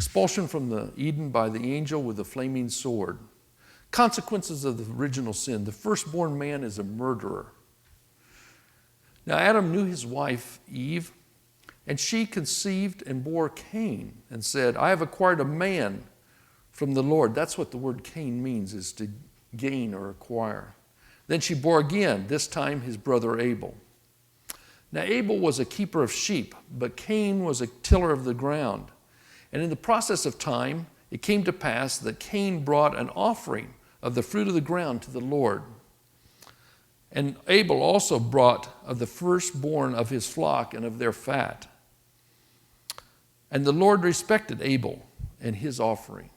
Expulsion from the Eden by the angel with a flaming sword. Consequences of the original sin. The firstborn man is a murderer. Now Adam knew his wife Eve, and she conceived and bore Cain and said, I have acquired a man from the Lord. That's what the word Cain means, is to gain or acquire. Then she bore again, this time his brother Abel. Now Abel was a keeper of sheep, but Cain was a tiller of the ground. And in the process of time, it came to pass that Cain brought an offering of the fruit of the ground to the Lord. And Abel also brought of the firstborn of his flock and of their fat. And the Lord respected Abel and his offering,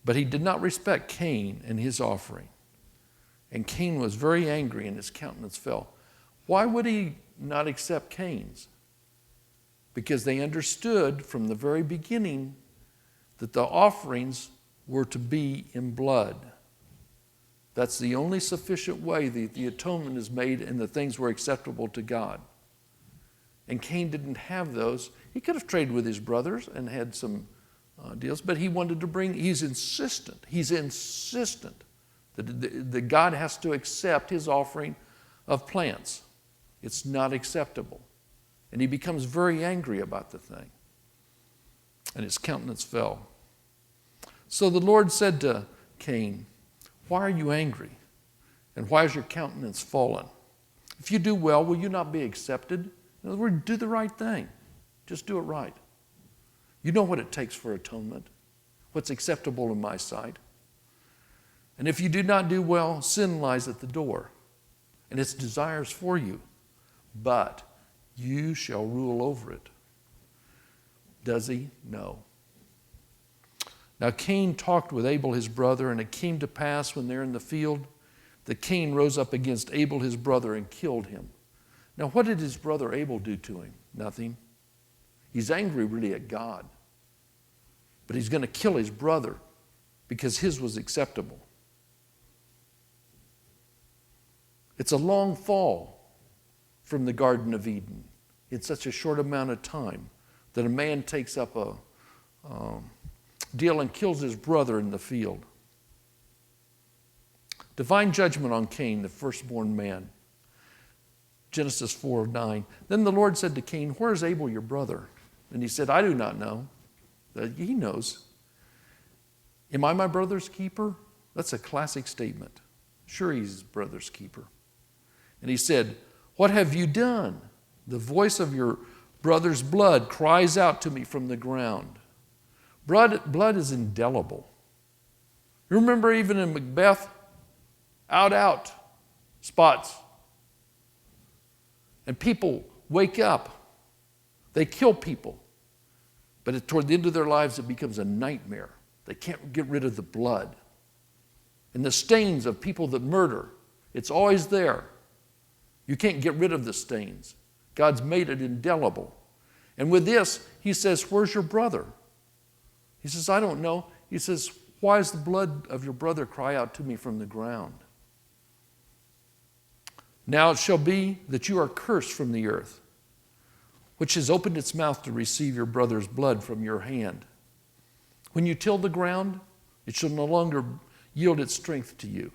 but he did not respect Cain and his offering. And Cain was very angry and his countenance fell. Why would he not accept Cain's? Because they understood from the very beginning that the offerings were to be in blood. That's the only sufficient way that the atonement is made and the things were acceptable to God. And Cain didn't have those. He could have traded with his brothers and had some deals, but he wanted to bring, he's insistent that God has to accept his offering of plants. It's not acceptable. And he becomes very angry about the thing. And his countenance fell. So the Lord said to Cain, why are you angry? And why is your countenance fallen? If you do well, will you not be accepted? In other words, do the right thing. Just do it right. You know what it takes for atonement, what's acceptable in my sight. And if you do not do well, sin lies at the door, and its desires for you, but you shall rule over it. Does he? No. Now Cain talked with Abel his brother, and it came to pass when they're in the field that Cain rose up against Abel his brother and killed him. Now what did his brother Abel do to him? Nothing. He's angry really at God. But he's going to kill his brother because his was acceptable. It's a long fall from the Garden of Eden in such a short amount of time that a man takes up a deal and kills his brother in the field. Divine judgment on Cain, the firstborn man. Genesis 4:9. Then the Lord said to Cain, where is Abel your brother? And he said, I do not know. He knows. Am I my brother's keeper? That's a classic statement. Sure, he's his brother's keeper. And he said, what have you done? The voice of your brother's blood cries out to me from the ground. Blood is indelible. You remember even in Macbeth, out, spots. And people wake up. They kill people. But toward the end of their lives, it becomes a nightmare. They can't get rid of the blood. And the stains of people that murder, it's always there. You can't get rid of the stains. God's made it indelible. And with this, he says, where's your brother? He says, I don't know. He says, why does the blood of your brother cry out to me from the ground? Now it shall be that you are cursed from the earth, which has opened its mouth to receive your brother's blood from your hand. When you till the ground, it shall no longer yield its strength to you.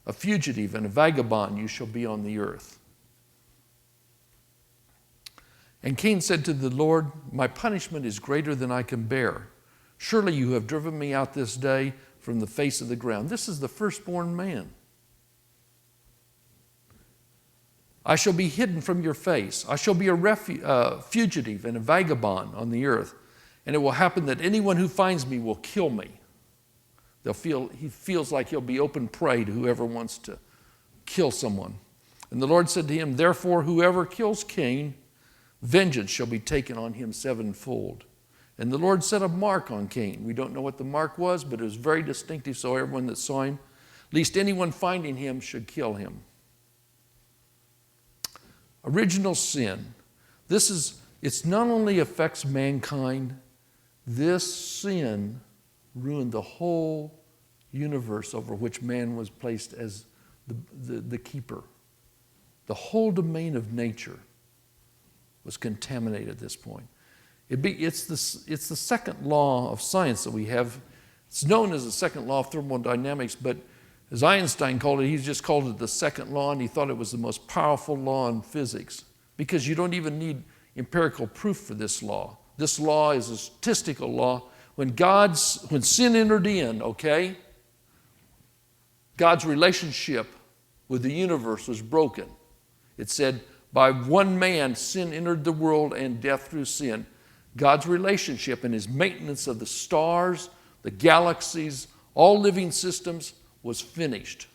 A fugitive and a vagabond you shall be on the earth. And Cain said to the Lord, my punishment is greater than I can bear. Surely you have driven me out this day from the face of the ground. This is the firstborn man. I shall be hidden from your face. I shall be a fugitive and a vagabond on the earth. And it will happen that anyone who finds me will kill me. He feels like he'll be open prey to whoever wants to kill someone. And the Lord said to him, therefore, whoever kills Cain, vengeance shall be taken on him sevenfold. And the Lord set a mark on Cain. We don't know what the mark was, but it was very distinctive, so everyone that saw him, lest anyone finding him should kill him. Original sin. It's not only affects mankind, this sin ruined the whole universe over which man was placed as the keeper. The whole domain of nature was contaminated at this point. It's the second law of science that we have. It's known as the second law of thermodynamics, but as Einstein called it, he just called it the second law, and he thought it was the most powerful law in physics because you don't even need empirical proof for this law. This law is a statistical law. When sin entered in, okay, God's relationship with the universe was broken. It said, by one man, sin entered the world and death through sin. God's relationship and his maintenance of the stars, the galaxies, all living systems was finished.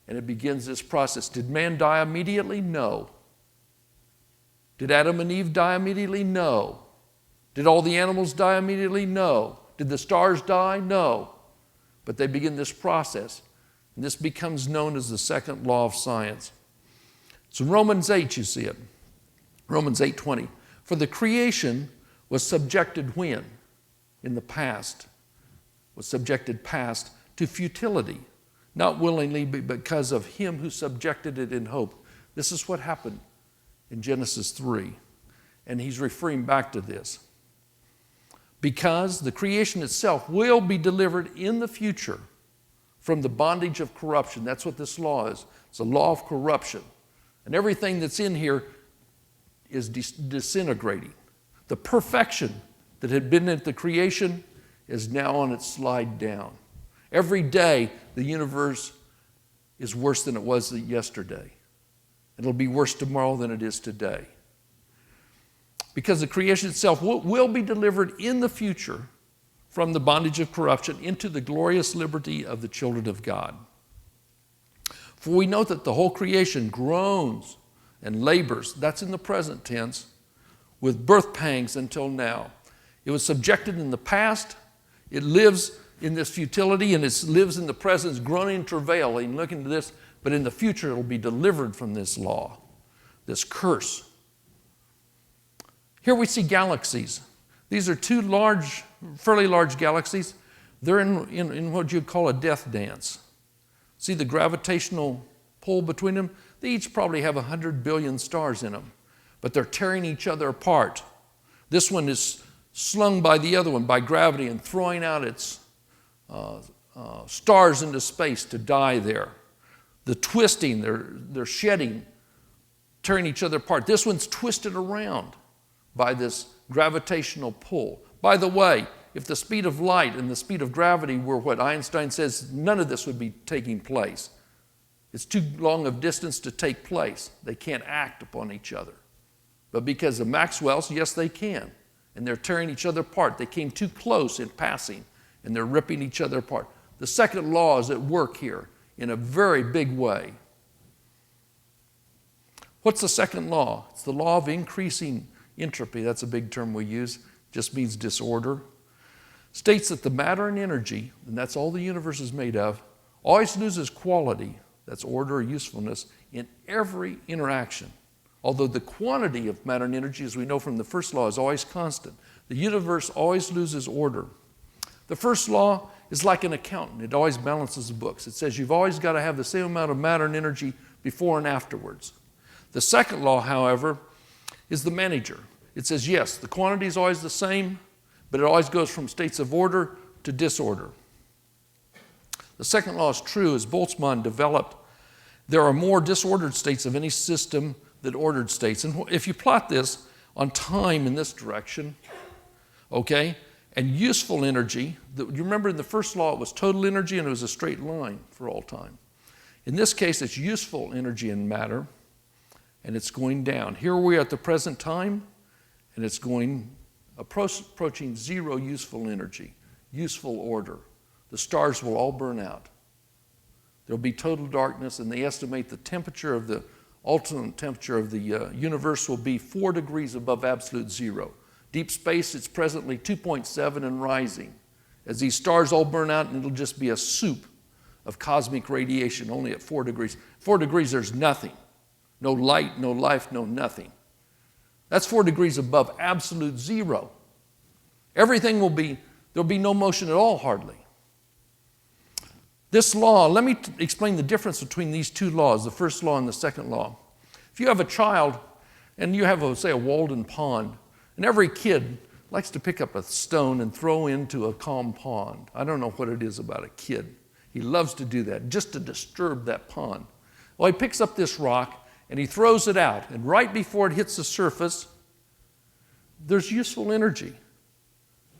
And it begins this process. Did man die immediately? No. Did Adam and Eve die immediately? No. Did all the animals die immediately? No. Did the stars die? No. But they begin this process. And this becomes known as the second law of science. So Romans 8, you see it. Romans 8:20. For the creation was subjected when? In the past. Was subjected past to futility. Not willingly, but because of him who subjected it in hope. This is what happened in Genesis 3. And he's referring back to this. Because the creation itself will be delivered in the future from the bondage of corruption. That's what this law is. It's a law of corruption. And everything that's in here is disintegrating. The perfection that had been at the creation is now on its slide down. Every day, the universe is worse than it was yesterday. It'll be worse tomorrow than it is today. Because the creation itself will be delivered in the future from the bondage of corruption into the glorious liberty of the children of God. For we know that the whole creation groans and labors, that's in the present tense, with birth pangs until now. It was subjected in the past, it lives in this futility, and it lives in the present, groaning and travailing, looking to this, but in the future it will be delivered from this law, this curse. Here we see galaxies. These are two fairly large galaxies. They're in what you'd call a death dance. See the gravitational pull between them? They each probably have 100 billion stars in them, but they're tearing each other apart. This one is slung by the other one by gravity and throwing out its stars into space to die there. The twisting, they're shedding, tearing each other apart. This one's twisted around by this gravitational pull. By the way, if the speed of light and the speed of gravity were what Einstein says, none of this would be taking place. It's too long of distance to take place. They can't act upon each other. But because of Maxwell's, yes, they can. And they're tearing each other apart. They came too close in passing, and they're ripping each other apart. The second law is at work here in a very big way. What's the second law? It's the law of increasing entropy. That's a big term we use. Just means disorder. States that the matter and energy, and that's all the universe is made of, always loses quality, that's order or usefulness, in every interaction. Although the quantity of matter and energy, as we know from the first law, is always constant. The universe always loses order. The first law is like an accountant. It always balances the books. It says you've always got to have the same amount of matter and energy before and afterwards. The second law, however, is the manager. It says, yes, the quantity is always the same, but it always goes from states of order to disorder. The second law is true, as Boltzmann developed. There are more disordered states of any system than ordered states. And if you plot this on time in this direction, okay, and useful energy, you remember in the first law it was total energy and it was a straight line for all time. In this case, it's useful energy and matter, and it's going down. Here we are at the present time, and it's approaching zero useful energy, useful order. The stars will all burn out. There'll be total darkness, and they estimate the temperature of the ultimate temperature of the universe will be 4 degrees above absolute zero. Deep space, it's presently 2.7 and rising. As these stars all burn out, and it'll just be a soup of cosmic radiation, only at 4 degrees. 4 degrees, there's nothing. No light, no life, no nothing. That's 4 degrees above absolute zero. Everything there'll be no motion at all, hardly. This law, let me explain the difference between these two laws, the first law and the second law. If you have a child and you have, say, a Walden pond, and every kid likes to pick up a stone and throw into a calm pond. I don't know what it is about a kid. He loves to do that, just to disturb that pond. Well, he picks up this rock and he throws it out. And right before it hits the surface, there's useful energy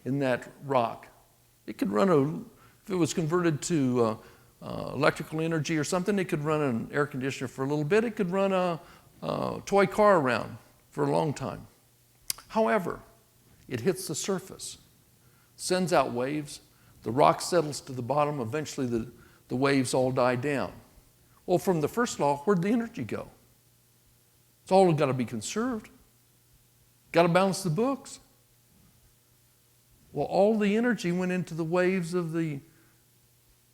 in that rock. It could run if it was converted to electrical energy or something, it could run an air conditioner for a little bit. It could run a toy car around for a long time. However, it hits the surface, sends out waves, the rock settles to the bottom, eventually the waves all die down. Well, from the first law, where'd the energy go? It's all got to be conserved. Got to balance the books. Well, all the energy went into the waves of the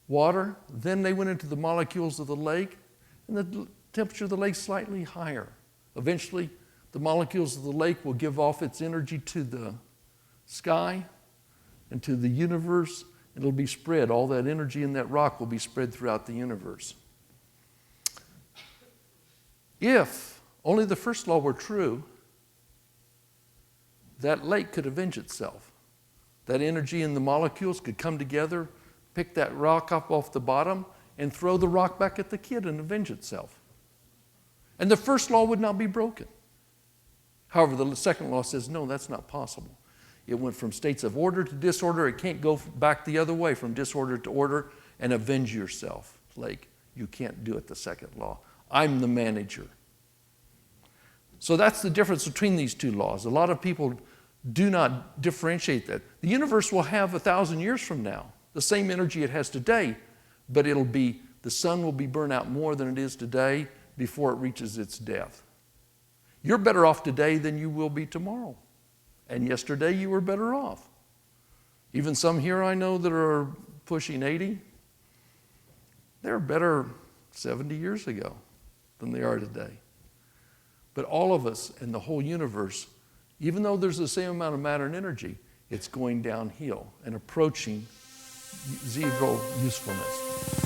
water, then they went into the molecules of the lake, and the temperature of the lake slightly higher. Eventually, the molecules of the lake will give off its energy to the sky and to the universe. It'll be spread. All that energy in that rock will be spread throughout the universe. If only the first law were true, that lake could avenge itself. That energy in the molecules could come together, pick that rock up off the bottom, and throw the rock back at the kid and avenge itself. And the first law would not be broken. However, the second law says, no, that's not possible. It went from states of order to disorder. It can't go back the other way from disorder to order and avenge yourself. Lake, you can't do it, the second law. I'm the manager. So that's the difference between these two laws. A lot of people do not differentiate that. The universe will have 1,000 years from now the same energy it has today, but the sun will be burned out more than it is today before it reaches its death. You're better off today than you will be tomorrow. And yesterday you were better off. Even some here I know that are pushing 80, they're better 70 years ago than they are today. But all of us in the whole universe, even though there's the same amount of matter and energy, it's going downhill and approaching zero usefulness.